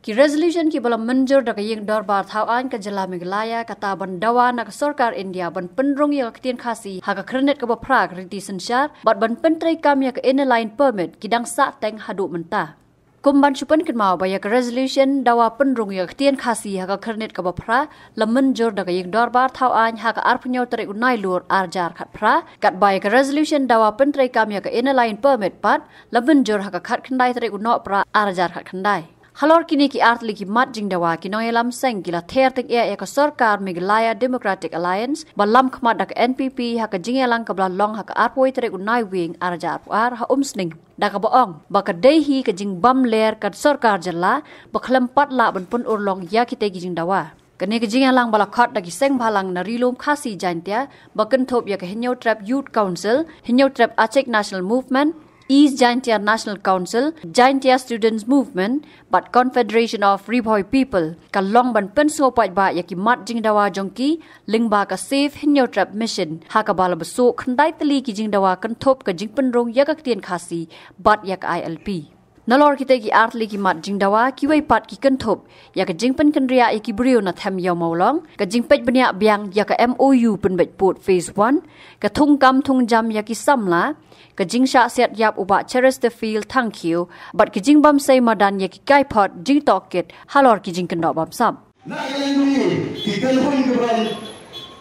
Ki resolution ki balam menjur dak yeng dorbar thawaan ka jela Meghalaya kata bandawa nak sarkar India ban penrung ya ketien khasi ha ka krenet ka baprak riti sensyar bat ban pentrai kam ya ka inline permit kidang sa teng hadu mentah. Kumban chupan kenmau baya ka resolution dawa penrung ya ketien khasi ha ka krenet ka bapra lam menjur dak yeng dorbar thawaan ha ka arpnyo tari unai lur arjar khat pra kat baya ka resolution dawa pentrai kam ya ka inline permit pat lam menjur ha ka khat khandai tari unok pra arjar khat khandai. Halor kini ki artli ki mat jing dawa ki noyelam seng kila ther tek ya ka sarkar Meghalaya Democratic Alliance balam khmat dak NPP ha ka jingelang ka blalong ha ka arpoi tere unai wing arjar puar ha umsning dak ka boong ba ka dehi ka jing bam ler ka sarkar jalla bakhlam pat la ban pun urlong ya ki te ki jing dawa kene ki jingelang bala khat dak ki seng bhalang na rilom khasi jantia bakan thop ya ka hinyo trap youth council hinyo trap achek national movement East Jaintia National Council, Jaintia Students Movement, but Confederation of Riboy People, ka long ban pen so pat ba ya ki mat jing dawa jongki, lingba ka Safe Hinyo Trap Mission, ha ka bala beso khandai tali ki jing dawa kan thop ka jing penrong ya ka tien khasi, bat ya ka ILP. Nalor kita ki artli ki mat jing dawa ki wai pat ki kan thop, ya ka jing pen kan ria ki brio na tham yaw maulong, ka jing pej bania biang ya ka MOU pen bet put phase 1, ka thung kam thung jam ya ki samla, ka jing sha set yap uba Chesterfield thank you but ki jing bam sei madan ye ki kai pot jing toket halor ki jing kan bam sam na galendui ki kan hun gebran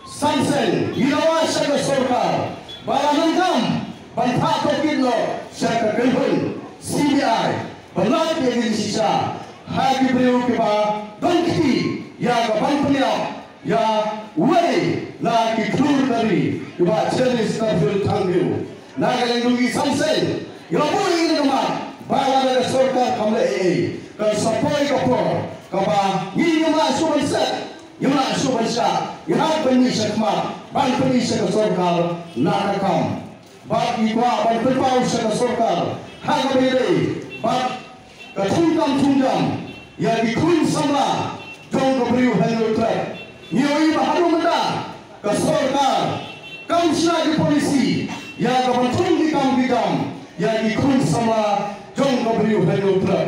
sansen ilawa sa sarkar balangan kam ban tha ko kinlo sa ka kan hun CBI balat ye gi sisa ha ki breu ke ba don ki ya ka ban punya ya wei la ki thur dari uba Chesterfield thank you Nagalang dungi samsel, yang boleh ini nama, bawa dari sarkar kamle kan supply kapor, kapa ini nama suban set, yang mana suban sah, yang bani sekma, ban bani sekar sarkar nakam, bat ikwa ban berpau sekar sarkar, hak beri, bat ketungkam, yang dikun sama, jong kebriu hendak trap, nioi baharu menda, ke sarkar, kamsna di polisi. Ya kapan tunggu kam ya ikut sama jong kabriu hendak truk.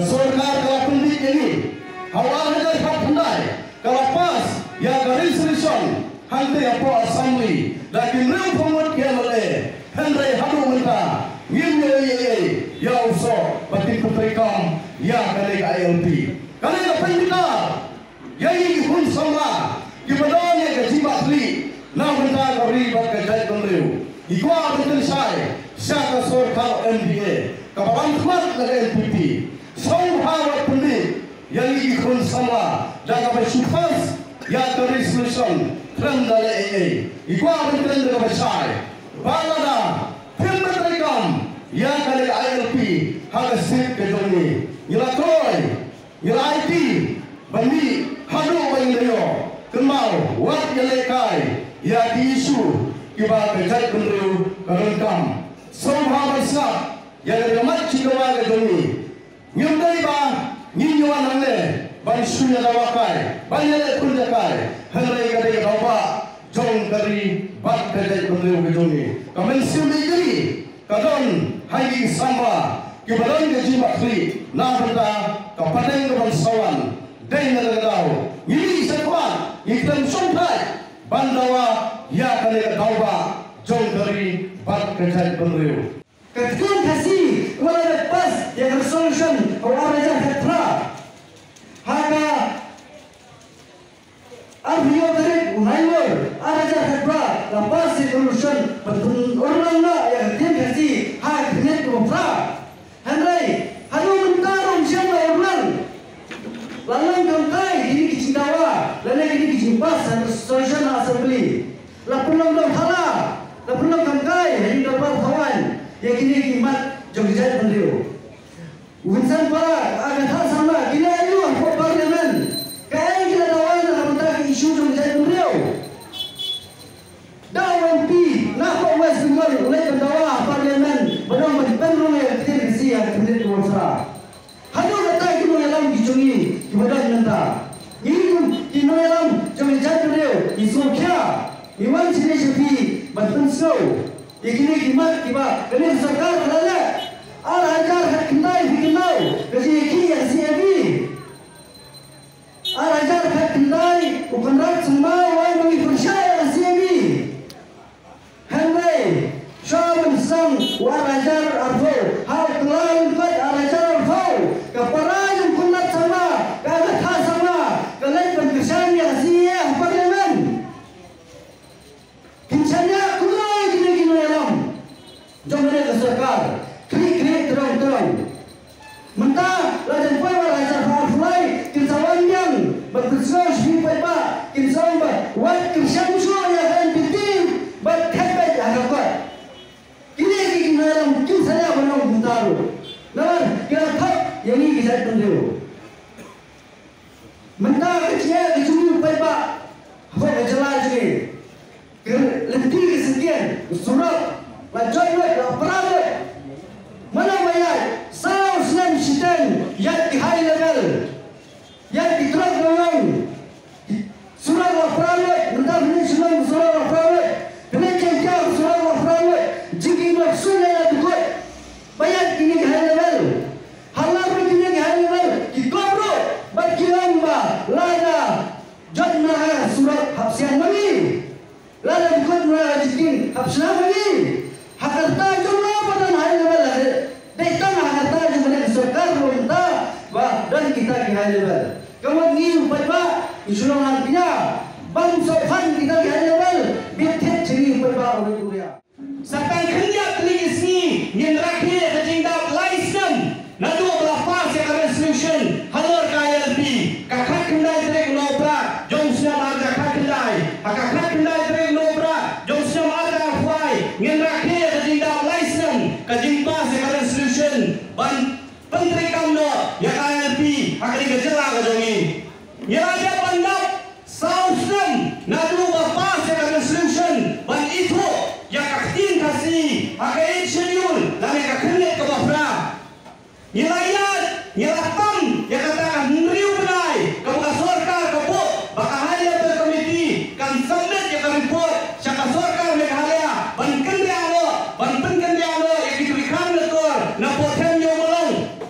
Sarkar kalau pendik ini awal hendak hak handai kalau pas ya resolution hendak apa assembly lagi rem pemut kiamale hendak hadu menta ngimye ya uso batin kutrikam ya kali ILP kali pendika ya ikut sama kibadanya ke jibatli na menta kabri bak ke jai kamriu Ikwa betul saya, siapa sarkar NBA, kapan khmat dari NPP, sauhawat pendek yang ikut sama, jaga bersufas, ya dari resolution, trend dari AA, ikwa betul dari saya, balada, film ya dari ILP, harga sip kedoni, ilatroy, IT, bandi, hadu bayindayo, kemau, wat yalekai, ya diisu. Kiba kejat kendriu kerengkam Sobha bersab yang remat cigawa ke demi Nyumdai ba Nyinyuan hangle Ban sunya dawakai Ban yale kunjakai Henrai kadai dawa Jong kari Bat kejat kendriu ke demi Kamen siuli jari Kadon Haigi samba Kibadan ke jimat kri Na benda Kapadeng ke bansawan Deng ngeladau Nyiri sekuat Iklan sumpai Bandawa ya kali dauba jong dari bat kejat penriu. Ketun kasih kepada lepas yang resolution awal raja ketra. Haka arhiyo dari unailor raja ketra lepas resolution betul orang nak yang ketun kasih hak net ketra. Henry, hadu mentarung siapa orang? Lalang kamkai ini kicintawa, lalang ini kicimpas resolution assembly. Lapun long hala, lapun long kamkai, hari dapat kawan, yang kini kimat jom dijat pendiriu. Uinsan para agak hal sama, kini ayu angkut parlimen, kaya kita tawain dalam bentak isu jom dijat pendiriu. Dawan pi, nak West Bengal, ulai pendawa parlimen, bedong berpenrung yang kecil kecil yang kecil kuasa. Hadu kata kita mengalam dijungi, kita nenta. Ini kita mengalam jom dijat pendiriu, isu kia. Iwan sini sepi, bantuan snow. Ikini kimat kiba, kini sarkar kalala. Al hajar hat kendai fikirnau, kasi iki yang siabi. Kinsong warajar arfo hal kelan kot arajar arfo kapara yang kunat sama kagat ha sama kalai penkesan yang siya parlemen kinsanya kunai gini alam jomene ke sarkar krik terang mentah lajan poi warajar arfulai kinsawan yang berkesan sifat ba kinsong ba wat kinsan so ya kan pitin bat khabat agak kini dalam kisahnya benar benar, namun kita tak yang ini kisah tentu. Mentah kecil kecil apa apa jelas ini. Lentik kesekian surat, lajar perawat, mana bayar, saus dan sistem yang di high level, yang di truck memang surat perawat, mentah ini surat perawat, kena cakap surat perawat. Jika maksudnya buat bayar kini high level, halal kini high level, dikobro, bagian ba, lada, jatna surat hapsian magi, lada bukan mula jikin hapsian magi, hakarta jumla pada high level ada, datang hakarta jumla serkar minta, ba dan kita di high level. Kawan ni umpat ba, insyaallah nantinya, bangsa fan kita di high level, biar ciri umpat ba orang dunia. Sampai kerja teligis ni yang terakhir terjengdap license na 12 pas yang resolution halor kaya lebih kakak kendai tereng lobra jom siam ada kakak kendai tereng lobra jom siam ada fuai yang terakhir terjengdap license kajing pas yang resolution ban menteri kamno yang kaya lebih akan digejelah ke jongi yang ada pandap sausem na 12 pas yang resolution ban itu yang kaktin kasih akai schedule dan yang kaknet ke bawah nilaian nyelapam yang katakan meriu benai kamu kasorkar kamu bakal hanya berkomiti kan sambil yang report siapa sorkar Meghalaya ban kendiano yang diberikan lekor na poten yang melong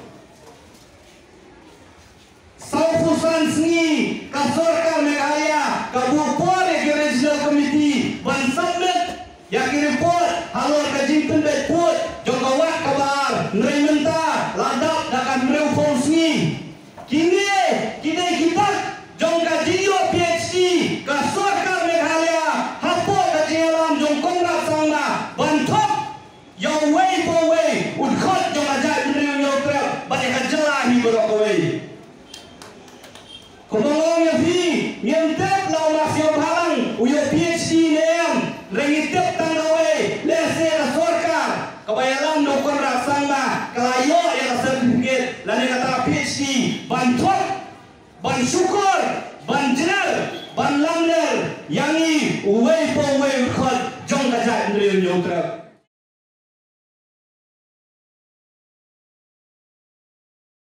saufusan sengi kasorkar Meghalaya kabupor yang regional committee ban sambil yang report halor kajing pendek put jongkawat kabar nerai mentah ladap dakan mereu fungsi kini kita jong kaji PhD ka sarkar Meghalaya hapo kaji alam jong kongrat sangma bantok yang way for way udkhot jong ajak mereu nyotrap bani kajelah hi berokoi kumolong yang fi nyentep lau masih halang uyo PhD neam rengitep tanggawe lese ka sarkar kabayalan dokon rasangma kalayo yang sertifikat lain kata PhD bantuan ban syukur ban jenar ban lamner yangi way for way khot jong kajak ndriyo nyotra